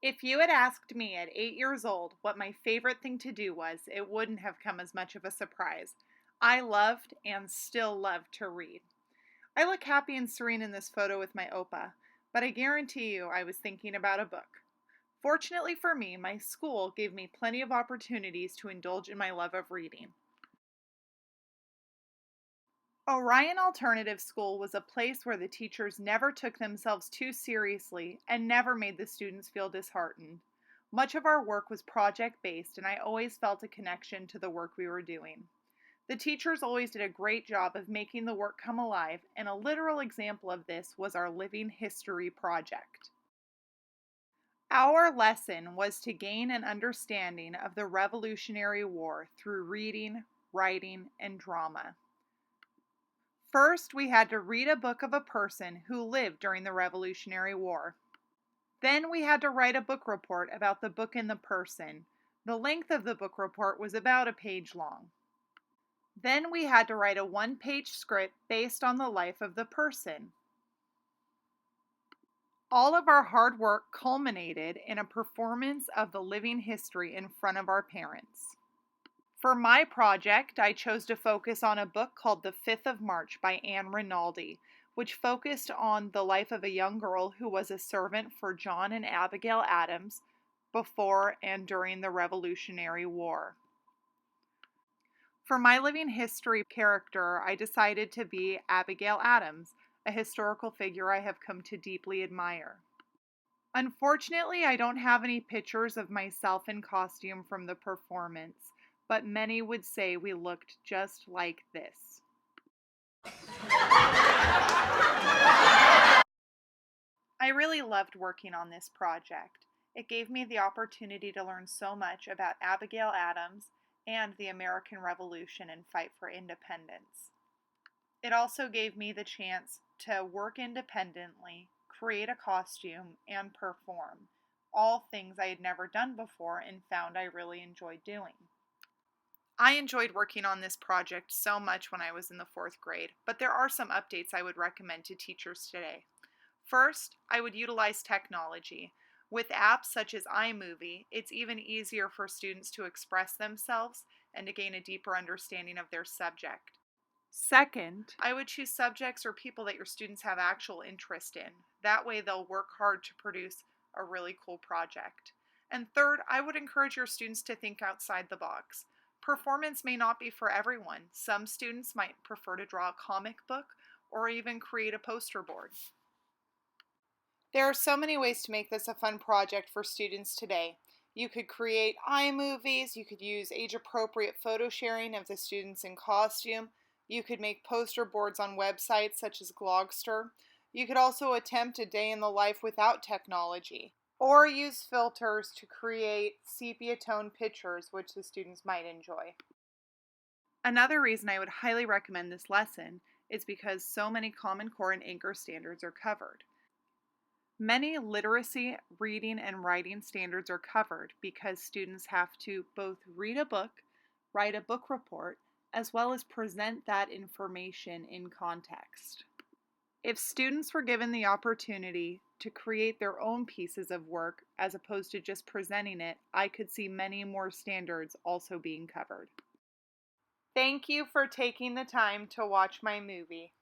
If you had asked me at 8 years old what my favorite thing to do was, it wouldn't have come as much of a surprise. I loved and still love to read. I look happy and serene in this photo with my Opa, but I guarantee you I was thinking about a book. Fortunately for me, my school gave me plenty of opportunities to indulge in my love of reading. Orion Alternative School was a place where the teachers never took themselves too seriously and never made the students feel disheartened. Much of our work was project based, and I always felt a connection to the work we were doing. The teachers always did a great job of making the work come alive, and a literal example of this was our Living History project. Our lesson was to gain an understanding of the Revolutionary War through reading, writing, and drama. First, we had to read a book of a person who lived during the Revolutionary War. Then we had to write a book report about the book and the person. The length of the book report was about a page long. Then we had to write a one-page script based on the life of the person. All of our hard work culminated in a performance of the living history in front of our parents. For my project, I chose to focus on a book called The 5th of March by Anne Rinaldi, which focused on the life of a young girl who was a servant for John and Abigail Adams before and during the Revolutionary War. For my living history character, I decided to be Abigail Adams, a historical figure I have come to deeply admire. Unfortunately, I don't have any pictures of myself in costume from the performance, but many would say we looked just like this. I really loved working on this project. It gave me the opportunity to learn so much about Abigail Adams and the American Revolution and fight for independence. It also gave me the chance to work independently, create a costume, and perform, all things I had never done before and found I really enjoyed doing. I enjoyed working on this project so much when I was in the 4th grade, but there are some updates I would recommend to teachers today. First, I would utilize technology. With apps such as iMovie, it's even easier for students to express themselves and to gain a deeper understanding of their subject. Second, I would choose subjects or people that your students have actual interest in. That way they'll work hard to produce a really cool project. And third, I would encourage your students to think outside the box. Performance may not be for everyone. Some students might prefer to draw a comic book or even create a poster board. There are so many ways to make this a fun project for students today. You could create iMovies, you could use age-appropriate photo sharing of the students in costume, you could make poster boards on websites such as Glogster. You could also attempt a day in the life without technology, or use filters to create sepia tone pictures which the students might enjoy. Another reason I would highly recommend this lesson is because so many Common Core and Anchor standards are covered. Many literacy, reading, and writing standards are covered because students have to both read a book, write a book report, as well as present that information in context. If students were given the opportunity to create their own pieces of work as opposed to just presenting it, I could see many more standards also being covered. Thank you for taking the time to watch my movie.